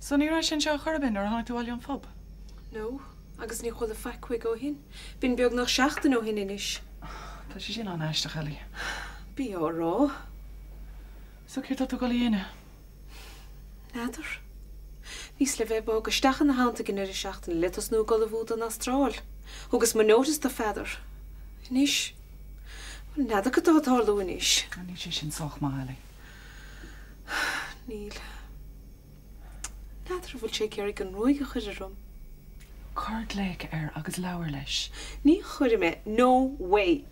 So ní ra sin seo churbin ar hána tú bhil an fob? No, agus ní chuil a feiccuig ó hin. Bhín beag nach 16 ó hin inis. Tá sé sin an éiste chaí. Bí á rá. So céir tú go líana? Nadidir. Nís le bheith bog stachan na hánta gin ar 16 letas nó go le bhúd an Astráil. Agus má nótas tá feidir. Inis. Nadidir go dátáú inis. Ní sé sin soch má eile. Níl. Nadidir bhfuil sé ceir an roiige chuidir rom. Card léic ar agus leabhar leis. Ní chuir me, no way.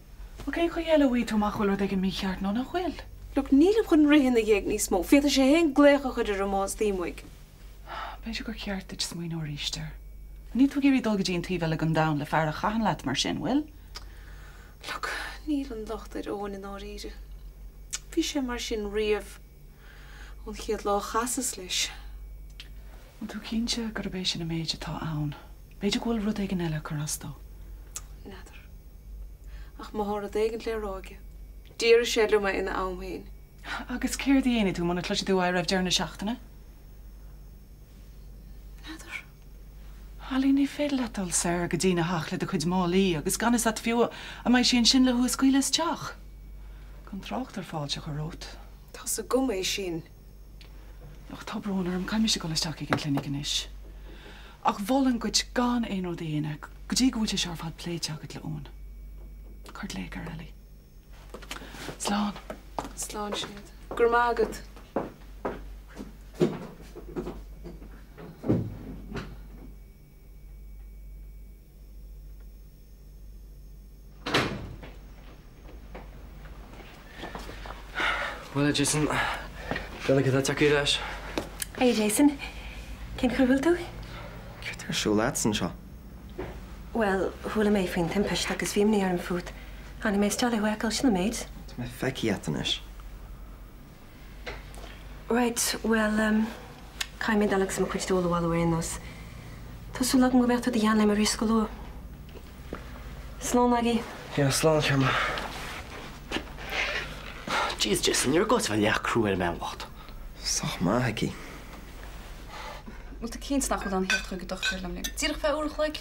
Ok, chu eile bhí tú machhfuil ag an mícheart nó nach bhfuil. Look, níl chun rihin na dhéag níos mó. Fiata sé hen glécha chuidir am más tímuig. Beidir gur ceart it smuoin ó ríiste. Ní tú géirí dul go dtíon tí bheile an dam le fear a chaan leat mar sin bhfuil? Look, níl an dochtaid óin in áíre. Bhí sé mar sin riamh ón chiad lá chasas leis. An tú cínte gur bééis sin na méide tá ann. Beidir bhfuil rud ag an eile churastó. Nadidir. Ach má thar a dhégan le ráige. Dír sé le ina amhain. Agus céir daana tú mna cluisi tú a raibh dearna seachtainna? Nadidir. Halí ní féidir letal sir go dtína hachla a chuid málaí agus gan is at fiú a mai sin sin le thu scuilas teach. Gan trácht ar fáilte chu rót. Tá sa gumé sin. Ach tá brónar am caiimi se go leisteach ag an clinic inis. Ach bhlan goid gan éon ó daana, go dtí gúte sear fad pléite agad le ón. Cart léic ar eile. Slán. Slán siad. Gur mágad. Well, Jason, fel ag ydw tacu leis? Hey, Jason. Cyn chyrwyl dwi? Cyrta'r siw lads yn sio. Wel, hwyl y mei ffyn tempest agus fi mni ar yn ffwd. Ani mei stali hwegol sy'n y meid. Mae ffegi atan is. Right, wel, cael mynd alag sy'n cwyd dôl o wal o enos. Ta sŵl ag mwbeth o di anle mae'r ysgol o. Slán agi? Ia, slán siarma. Jeez, Jason, you're going to have a crew mewn wat. Soch ma, hegi. Wel, dy cynt nach oedd an hir trwy gyda'r ffilm. Ti'n fe o'r chlyg?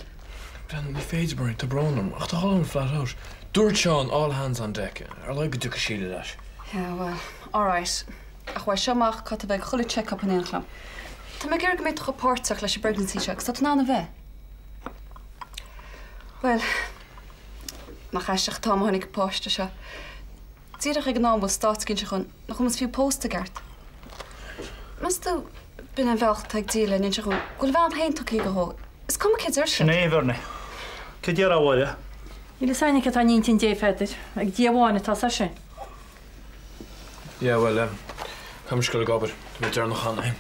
Brendan, my Facebook to Bronham. Ach, the whole flat out. Dúirt Sean all hands on deck. Like go duca síle leis. Yeah, well, all right. Ach, wa siamach cat a beg chwilio check-up yn einchlam. Ta me gyr gymryd chw portach leis y pregnancy check. Sot na fe? Wel, ma chasach tam honig post a Dierach ag naam was staatskin gewoon nog om het veel posten gert. Mas tu binnen wel tag dealen en gewoon gul wel heen toch geho. Is kom ik het er? Nee, verne. Kid je al ja? Jullie zijn ik het aan niet in je verder. Ik die wonen het als je. Ja, wel, kom eens kunnen gabber. Met er nog gaan heen.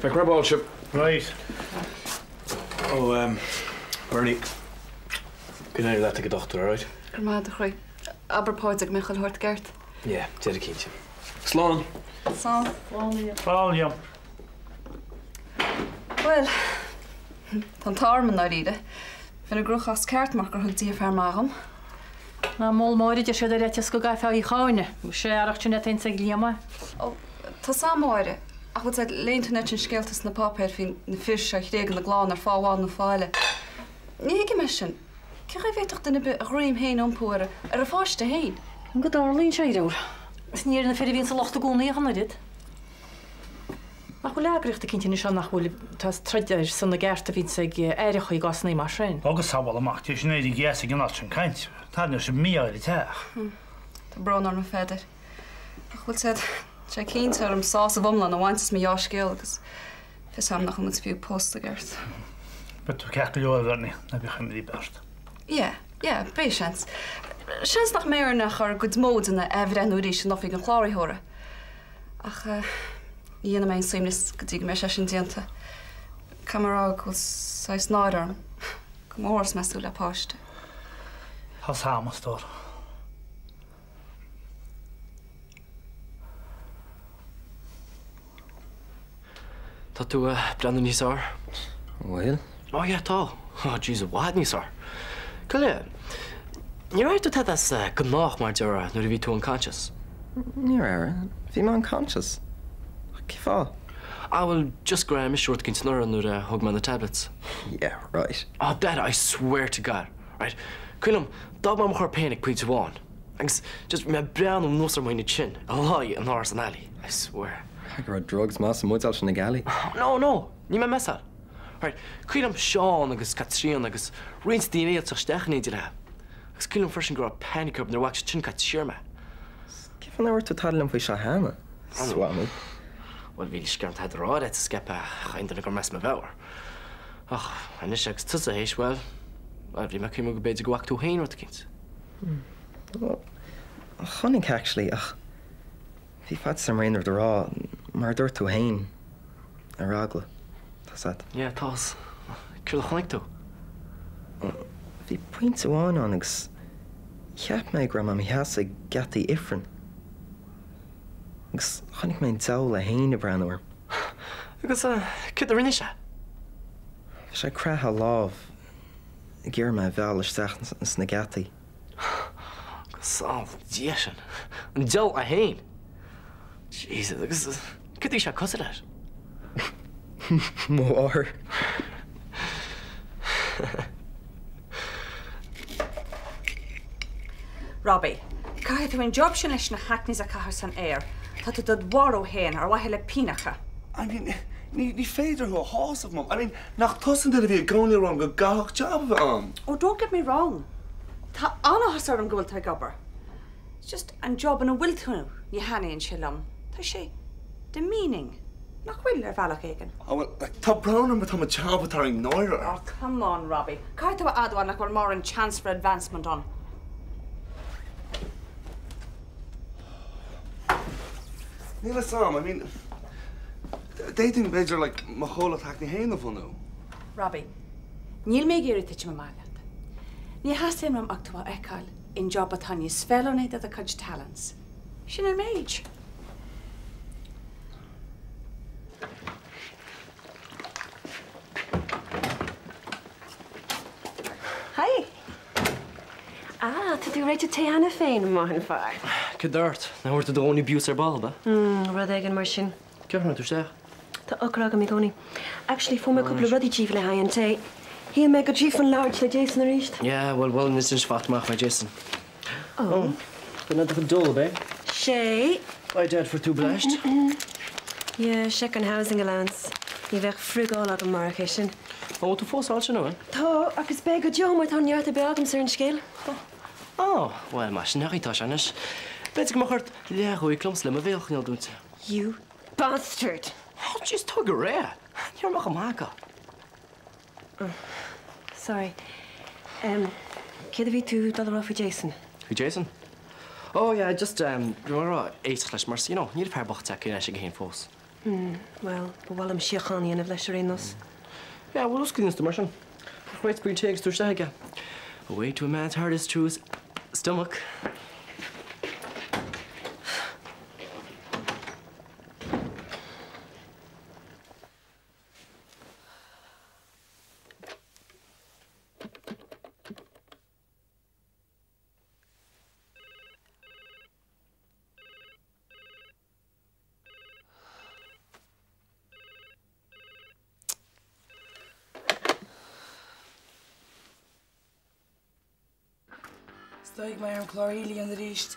Ik grab all ship. Right. Oh, Bernie. Kun je dat ik gedacht, alright? Maar de groei. Aber ik me gehoord gert. Ja, dit een kindje. Slán. Slán. Paul, ja. Wel, dan tarmen naar die. Van een groot als kaartmarker hoe die vermagen. Na mol mooi dat je dat je school gaat van je gaan. Hoe ze erg je net in zich liema. Oh, dat is mooi. Ach, wat het leent net een scheld tussen de pap heeft van de vis, ik regen de glaan naar valwan of vallen. Nee, ik meschen. Ik weet toch dat de ruim heen ompoeren. Er vaste heen. Een goed darling zei door. Is niet in de verre winkel lacht te gaan nee gaan dit. Maar hoe lekker het kindje niet aan naar hoe het tradier zo'n gerte vindt zich erg goed gas niet maar zijn. Ook is wel macht je niet die gas ik naast een kant. Dat is een meer die taag. De broer naar me verder. Goed zet. Zij kind er om saus womlen en wants me ja scheel. Dus vis hem nog een veel posten gert. Bet we kijken jou wel niet. Dan heb je die best. Ja, patience. Chans nog meer naar haar good mode en even nu die nog een klaar horen. Ach, je mijn seamless gedig me session diente. Camera ook zij snider. Kom hoors met de post. Has hamas door. Dat doe Brendan niet zo. Well? Oh ja, toch. Oh, jeez, wat niet zo. Kille. Je weet dat dat genoeg maar door nu wie toe unconscious. Niet raar. Wie maar unconscious. Kif al? I will just grab a short container and hug man the tablets. Yeah, right. Oh, Dad, I swear to God. Right? Quillam, dog mam her panic please one. Thanks. Just my brown and nose on my chin. A lie and horse and alley. I swear. I got drugs, mass and woods out in the galley. No. You may mess up. Right. Quillam Sean agus Katrina agus Rince DNA at stechen in the Agus Quillam first grow a panic up in their wax chin cat shirma. Given I were to tell them we shall hammer. Swammy. Well, we can't have the rod at skip in the mess my vower. Oh, and this is to say, well, we make him go to go back to Hain with the kids. Well, Honig actually, if he had some rain or the raw, maar door to Hain. A ragla. That's that. Yeah, toss. Cool Honig too. If he points on Onyx, Yap my grandma, he has a gatty ifrin. Gus Honig mein Zowl a Hain of Branor. Because, could the Renisha? If I cry how love, gear my valish sachens and snagati. So, Jason. And Joe a Hain. Jesus, could you cuss it out? More. Robbie, cai tú an job sin leis na hacknis a cahar san air. Tá tú dod waró hen ar wahile pínacha. I mean, ní féidir who a horse of mum. I mean, nach tussen did a going wrong go gach job on. Oh, don't get me wrong. Tá anna hasar an gwyl ta gobber. It's just an job yn y wyl tú ni hannu yn silam. Tá sé demeaning. Nach wyl falach egan. Oh, well, tá brown but I'm a job with her ignore. Oh, come on, Robbie. Cai tú adwan nach war more an chance for advancement on. Neil Sam, I mean, they think they're like my whole attack ni hain of no. Robbie, níl mé géirí titch ma magad. Ní has him am actua ecal in job at Tanya sfelonate at the cudge talents. Sin an mage. Hi. Tá tú réite téanna féin máhan fear. Kedart, now we're to the only abuse our bulb. Rud éigen mar sin. Ceapan tú sé? Tá ocra go mí gcónaí. Actually, fó me cúpla rudí tíomh le haon té. Hí me go tíomh an láir le Jason a ríist. Yeah, well, this is fatmach my Jason. Oh. But not the dull, babe. Sé. I dead for too blashed. Yeah, second housing allowance. Ní bheith frigáil agam mar sin. Oh, tú fós áil sin nó? Tá, agus bé go deo mar tá neart a beagam ar an scéal. Oh, well, mas nachítá seanis. Beidir go chut leathú clums le a bhéalchail dúte. You bastard. Oh, just tug a rare. You're not a maga. Sorry. Céad a bhí tú dal rá for Jason? Who, Jason? Oh, yeah, just, you're 8/Mars, you know, need a pair of box at Kinash again, folks. Well, but while I'm Shiachani and I've left her in us. Yeah, well, let's get into the Martian. Wait to be takes to Shaga. A way to a man's heart is through his stomach. Stoig mij een chlorelie aan de riest.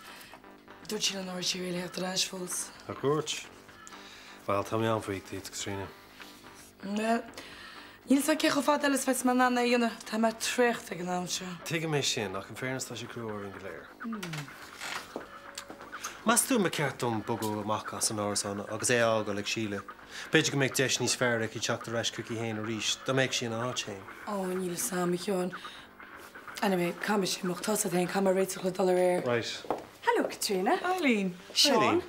Doet je dan nooit je really echt raadsvols? Akkoord. Wel, tell me aan voor ik dit, Katrina. Nee. Niels had je gevat alles wat mijn naam naar ta maar terug tegen hem zo. Tegen mij zin, nach in fairness dat je crew in geleer. Mas tú me ceart dom bogu amachchas an áras anna, agus é ága le síle. Beidir go méid deis níos fearr ag í teach reis cookie héin a ríis, da méid sin á chéin. Oh, Niels Sam, ik johan. Anyway, kam is je mocht tot het heen, kam maar weet toch $1 weer. Right. Hello, Katrina. Eileen. Sean.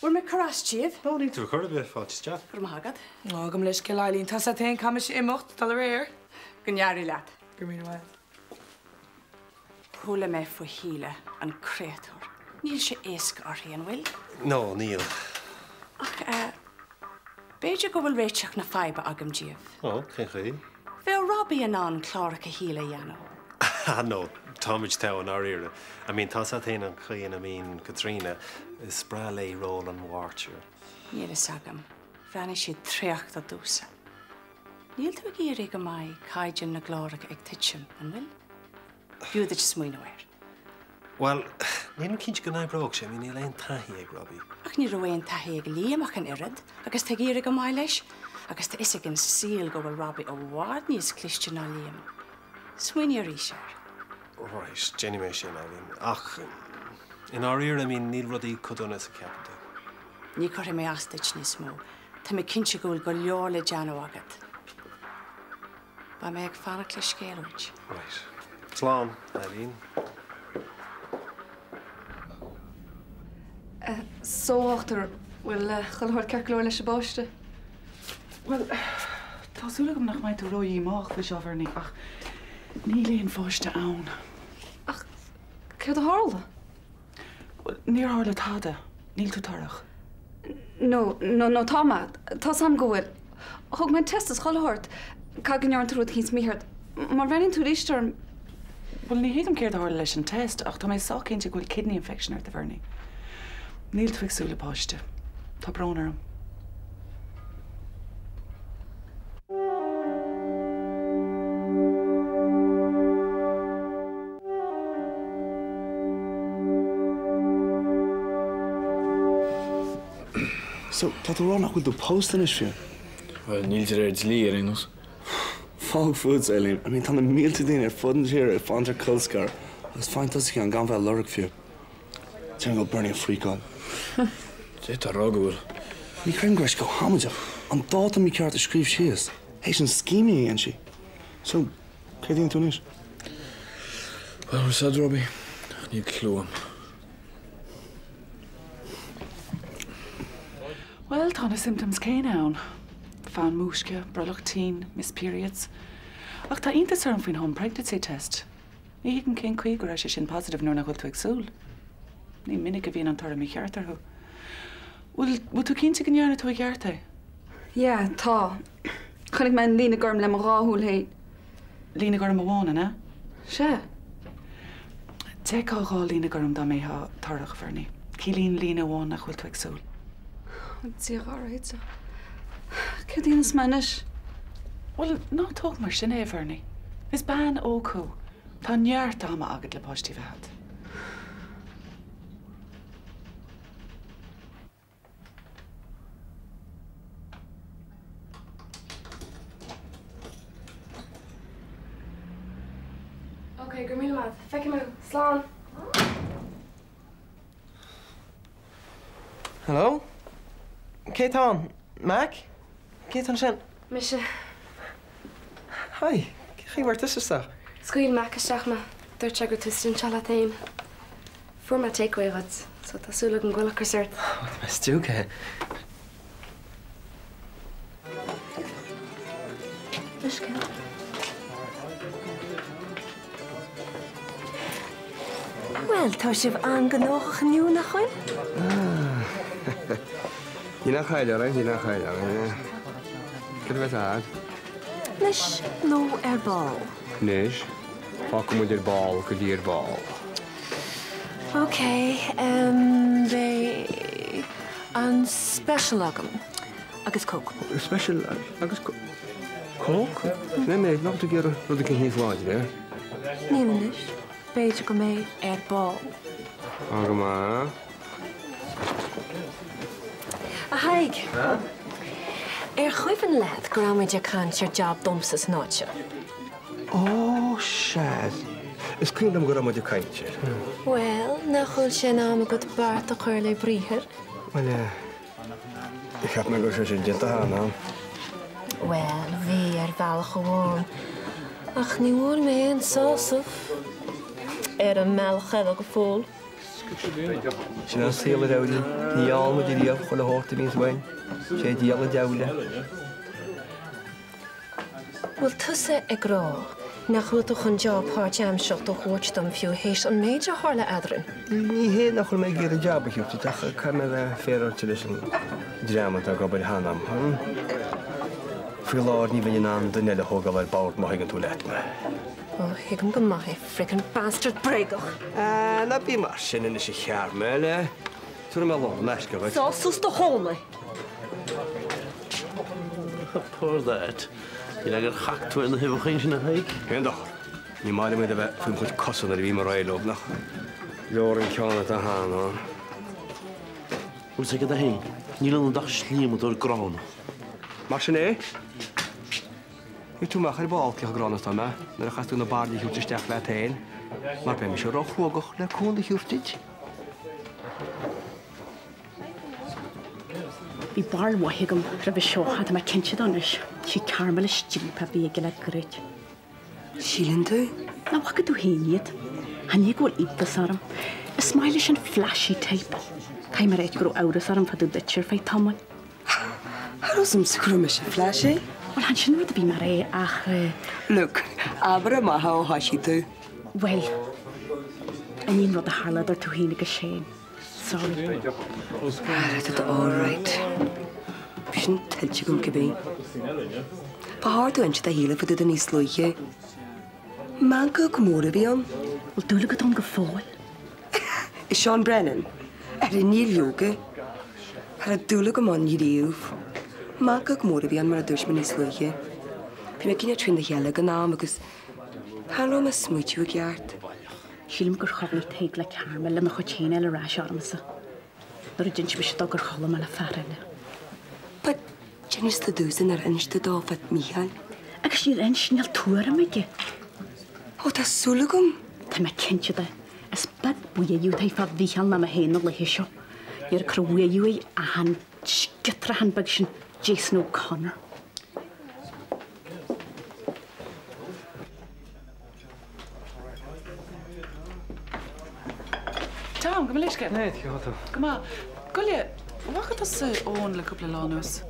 We're my crash, Chief. No need to record a bit, Fatih, Jack. Voor mijn hagad. Oh, gom leis gil Eileen, tot het heen, kam is je mocht $1 weer. Gynjari lad. Gymryd wel. Pwle me ffwy hile yn creator. Níl sé éasc ar hí an bhfuil? No, Neil. Ach, beidir go bhfuil réiteach na faiba agam díobh. Oh, cén chi? Bheith Robbie an an chláracha híle dhéanú. No, Tomich Tow an áíire. I mean, tá sa téin an chuin, I mean, Katrina, is spra lei ról an wártir. Níl is agam. brenn siad tríocht a dúsa. Níl tú géirí go mai caidian na glóracha ag tiitsim, an bhfuil? Búdait smuoinehir. Well, níl cinint go naibróg sé, mí níl éon taithí ag Robbie. Ach ní roion taithí ag líamach an irid, agus tá géirí go mai leis, agus tá isig an síl go bhfuil Robbie ó bhád níos cliste ná líam. Smuoinir í seir. Right, Jenny mé sin Eileen. Ach, in áíir a mí níl rudí codúna sa ceapanta. Ní chuir mé astait níos mó, tá mé cinse gúil go leor le deanú agat. Ba mé ag fanna le scéalúid. Right. Slán, Eileen. Sóachtar bhfuil choilthir ceirlóir leis báiste. Well, tásúla gom nach maith tú roií máach le seo bharnig ach ní léon fáiste ann. Ach, céir a hála? Well, níor hála táda, níl tú tarach. No, táma, tá sam go bhfuil. Thug me testas choilthirt, cá gnearn trúd hís míhart. Mar bheinn tú rístarm. Well, ní héadam céir hála leis an test ach tá mé sácinnte bhfuil kidney infection ar de bharnig. Níl tú agsúla páiste. Tá brónarm. So, tá tú rán nach bhfuil tú postan is fiú? Well, níl sé réid lí ar inos. Fog foods, Eileen. I mean, tá na mílta daoine ar fudin séir ar fáintear culscar agus fáintas an gan bheith lorach fiú. Tá go burning a freakáil. Sé tá rágúil. Ní creim grais go hamaide. An dáta mí ceart a scríb sios. Hééis an scíimi an si. So, cé dtíon tú níos? Well, sad Robbie. Ní clúam. Well, tá na symptoms céine ann. Fan múisce, brolachtín, miss periods. Ach tá intas arm faoin home pregnancy test. Ní higann cén chuig go raibh sé sin positive nuair nach bhfuil tú agsúl. Ní minic a bhíon an tar mí cheartarthú. Bhfuil tú cinnte go nearna tú chearta? Ja, tá. Chunig me an lína gorm le mar ráthúil héin. Lína gorm amhána, na? Se? Teá lína gorm dá mé tarach bharní. Cílín lína bháin nach bhfuil tú agsúl. Tí áráidsa. Cé dtíananas menis? Well, ná tóg mar sin é bharní. Is ban ócú. Tá neart ama agad le páistí bhead. Okay, gur míle maith. Feice mú, slán. Hello? Céitán? Mac? Céitán sin? Mise. Hi, chi bhar tuisteach? Scuil mac isteach me, dúirt se gur tuistin seala taim. Fuair me takeaway gat, so tásúla an ghfuil cosart. Tá stúcha. Well, tá sibh an gnóch nniu nach chuin? Ní nach chaide ra, ní nach chaide. Cad bheith ad? Leis nó ar ball. Níos. Fá go muidir ball go dtír ball. OK, bé an special agam agus cóc. Special agus cóc? Ne méid nach tú gur rud cin híos láid, é? Nílis, béidir go mé ar ball. Aga má. A haig. Chuimhan leat go raimiid a cantir job domsas náte. Ó, séad. Is clín am go raimiid a caiintir. Well, nach chuil sin am go bart a chuir le bríthir. Well, ich heb me go sé sin dinta hána. Well, bhí ar bhealach go bháin. Ach ní bhfuil mé an sósamh ar an mealchad a go fóil. Sin an síla dawla, ní alma dí riamh chuil a háta bhíns bhain. Sé díala dawla. Bhfuil tusa ag rá nach chuil chun job páirt amseacht ó chuirtam fiú hééis an méidir hála adran. Ní hé nach chuil mé gur a job a hiúta tacha caiime bheith féarte leis an drámat a gobar hanam. Frí láir ní bhain an duine le thóga bhar báirt má higann tú leit me. Ó, higann go maith frickin' bastard bregach. Na bí mar sin ina sé chear me le. Tuair me lá, meisce bhaid. Sásus do hóla. Poor that. You like a hack to in the hip in a hike? Henda. Ní mai mé bheith fum chud cosan ar bhí mar réilób nach. Leor an ceanna a hána. Wrth i gyda hi, níl yn dach slím o'r gron. Mar sin é? I tú mach ar báil ceach gránas tá me, nar a chasú na bardaí hiúte steach le tain, mar be mi se rochhuagach le cúnda hiúrtid. Bhí bar waithigam ra bheith seo had me cinse donis, si carmel is stimpa bhí le grid. Sílan tú? Na wacha tú héiniad, han í gwyl ibdas aram, is maile sin flashy type. Cai mar eich gro awrys aram fadw ditcher fai tamwan. Harosum sgrwmish flashy? Wel, han sin rwyd fi mar ach... Look, abra maha o hashi tú. Wel, yn un rod a harlad ar tú hyn y gysien. Sorry. That's all right. Bysyn teltio gym gybi. Pa har du ench da hila fydyd yn islwyche? Manca gymwra fi on. Wel, dwylo gyd o'n gyffol. Is Sean Brennan? Yn ni lioge. Ar y dwylo gymon i riwf. Manca gymwra fi on mar a dwys mynd islwyche. Fi mae gyn i trin da hila gynam agos hanro ma smwytio ag iart. Sílim gur chofl teig le carmel le nach chutchéine le rás armsa. Nor ydyn si bysio gur cholam a la farine. But Jenny's the dwysyn ar ynst y dofad Michael. Ac sy'n ynst ni'n tŵr am egi. O, da sŵlagwm? Ta me cyntio da. Ys bad bwya yw ta i ffad ddichal na ma hen o le hisio. I'r crwya yw ei a han sgytra han bag sy'n Jason O'Connor. Tom, kom eens kijken. Nee, het gaat toch. Kom maar. Gulje, wacht dat ze onlijk op de lanus.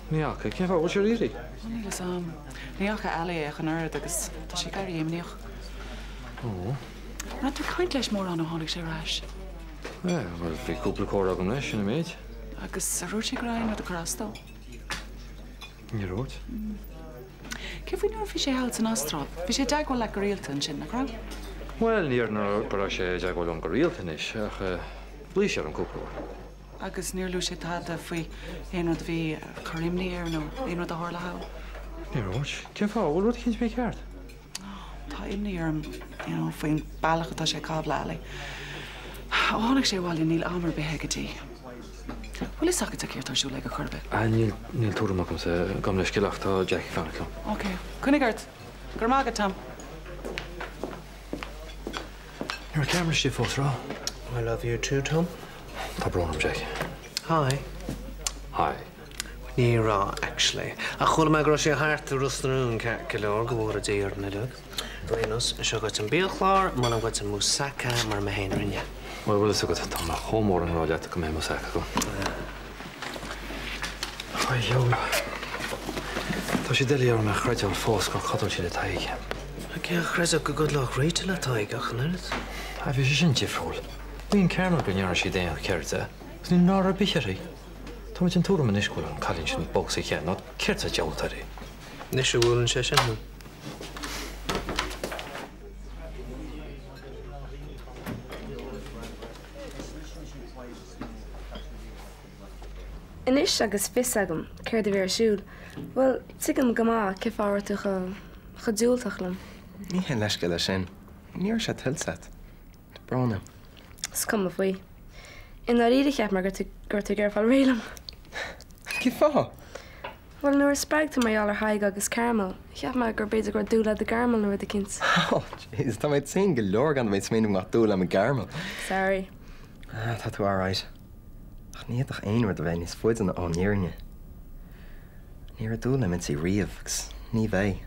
Ja, kijk, wat was jullie hier? Nee, dus nee, ik ga alle gaan naar dat is dat ik daar hier niet. Oh. Maar toen kan ik les meer aan de hand ik zei rash. Ja, maar ik koop de koor ook een lesje, een beetje. Ik is roodje grind met de krastel. Je rood? Kijk, we nu visje houdt in Astrop. Visje dag wel lekker heel ten chin, nakra. Wel, hier naar parasje jag wel onker heel ten is. Ach, blies er een koop hoor. Ik is neer luce had dat we een wat we Karim neer no, een wat de horla hou. Je rood? Kijk, wat wordt geen twee kaart? Ta in neer, you know, voor een ballig dat je kablali. Oh, ik zei wel in Neil Amber behegeti. Wel is het keer dat je lekker karbe. Neil toer maak ze kom les gelacht dat Jack van het. Oké, Kunigert. Germagetam. Your camera shift for throw. I love you too, Tom. Top on Jack. Hi. Hi. Nira, actually. A chwil mae gros i hart y rwstyn cilor gwr y dyr na dwg. Rhaenus, sio gwaith yn bilchlor, ma'n gwaith yn mwsaca, ma'r mehen rynja. Wel, wel, ysg oedd Tom a chomor yn roliad ac yn mynd mwsaca go. Oi, iawn. Ta si deli ar yma chraid o'r ffos gael chodol sy'n y taig. Ac ia chres o'ch gydloch reit y la taig ach yn yryd. A fi sy'n tifrol. Wy'n cernol gwyniar sy'n dein certa. Wy'n nar ar bichari. Tom yn tŵr yn ysgwyl yn cael un sy'n bogs eich hen, not certa jawl tari. Nes yw wyl yn session hwn. Inis agus fis agam, ceir de bhíar siúd. Well, tigam gamá cif áirtach a dúiltachlam. Ní hen leis go lei sin. Níor se tilsat. Brana. Scum a faoi. Ina ríide cheap mar gur tú gur fáil rélam. Cí fá? Well, nuair spregta mar ar haig agus caramel. Cheap mar gur beidir gur dúla de garmal nuair de kins. Oh, jeez, tá maid sin go leor gan maid smínú nach dúla am garmal. Sorry. Tá tú áráis. Ach ní ach éonhar a bheith níos fuid an óníirne. Ní a dúla mint sí riamh, gus ní bheith.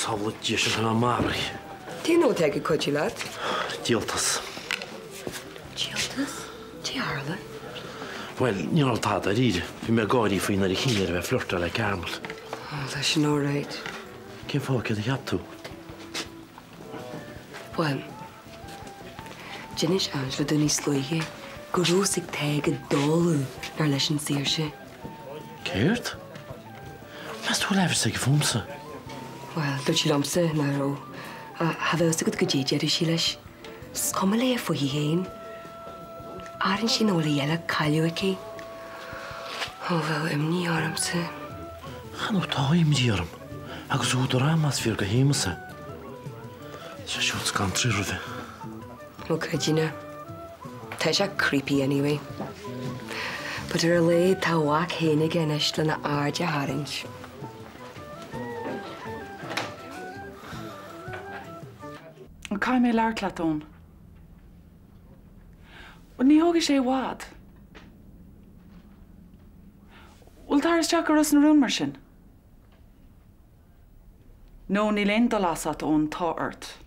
Sabla dísin hana mari. Tí nó teag codí leat? Díaltas. Díaltas? Tí Arla? Well, ní tá a ríide, bhí me gáirí faoin ar chéad bheith flirta le Carmel. Tá sin áráid. Cén fá cad a cheap tú? Well, Jinis Angela dún ní slóige, go rúsigh teag a dóú nar leis an saoirse. Céirt? Mas tú lefir sa go fumsa? Well, dúirt sí lomsa na ró. A bheosta go déidir sí leis. Scoma le a faoí héin. Aran sin óla dhéile caiú aici. Ó bhfuil imní áramsa. Chanú tá imdíarm, agus údar amas fíor go héimasa. Se siúd gan trírude. Well, Credina, tá sé creepy anyway. But ar le tá whack hénig inis le na áde harinch. An cai mé leirtlaún. Ní thóga sé bhád. Bhfuil tar isteach ar as an rún mar sin? nó ní léon do lasat ón tá ort.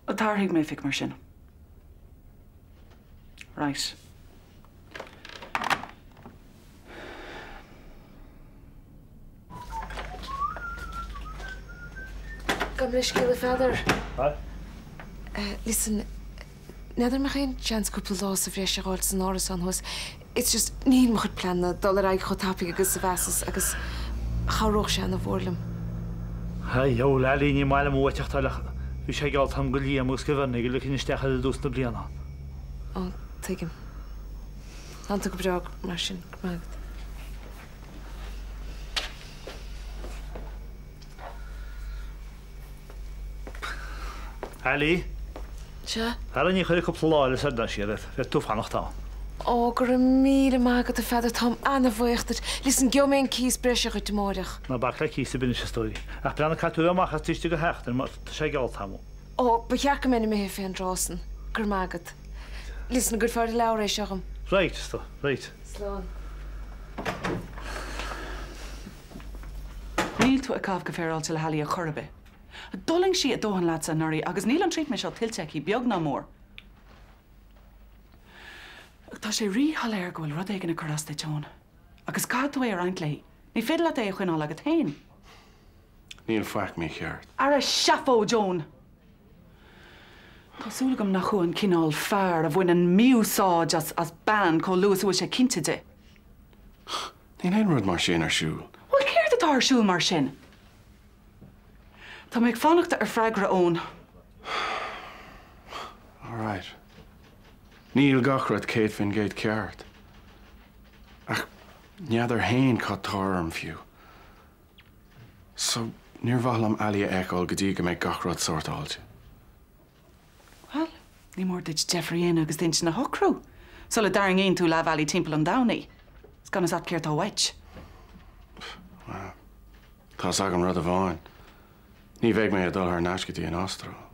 A tarthaigh mé fic mar sin. Right. Come leis céile feather. What? Listen, neither me geen chance couple laws of fresh rolls and ours on hos. It's just niet mag het plannen dollar I got happy agus the vases agus how roch shan of orlem. Hai, jou lali nie mal mo wat chtalach. Vi sé galt ham golia mo skrivan nig luk in stechel dus na bliana. Oh, take him. Ant go brog machine. Kom Ali. Tja? Har nie khoi couple laws said dat shit. Vet tof gaan nog ta. Oh, gur mire maak het de feather tom aan de voichter. Listen, gyo mijn kies bresje uit de morgen. Na bakla kies bin is story. Ach plan ka tu ma khast istig hecht, maar sé galt ham. Oh, bejaak me me fan drossen. Gur maak het. Listen, good for the Laura shagam. Right, sto. Right. Sloan. Níl tú a cáh go féráil til halí a chorbe. A doling si a dóhan láat an nuirí agus níl an tríd me seo tilteí beag ná mór. Tá sé rí haléir gohfuil rud éigen na chorasta teón. Agus cá tú é ar aint lei, ní féidir le é chuin á agad tain. Níl faic mé cheart. Ar a seafó, Joan. Tásúlagam nach chuan cinál fearr a bhain an miúsáid as ban có luas bhfuil sé cinnte de. Níl ein rud mar sin ar siúl. Bhfuil céir atá ar siúl mar sin? Tá méid fannachta ar freigra ón. All right. Níl gachrad céad fin géad ceart. Ach, neadar hain cá tarm fiú. So, níor bhalam alia eáil go dtí go méid gachrad sortáilte. Well, ní mór duit Jeffrey agus daint na hocrú. So le daring aon tú le bhí timp an downaí. Is gan is at céirt á weit. Tá agam rud a bháin. Ní bheith mé a dul ar náiscatí an Austro.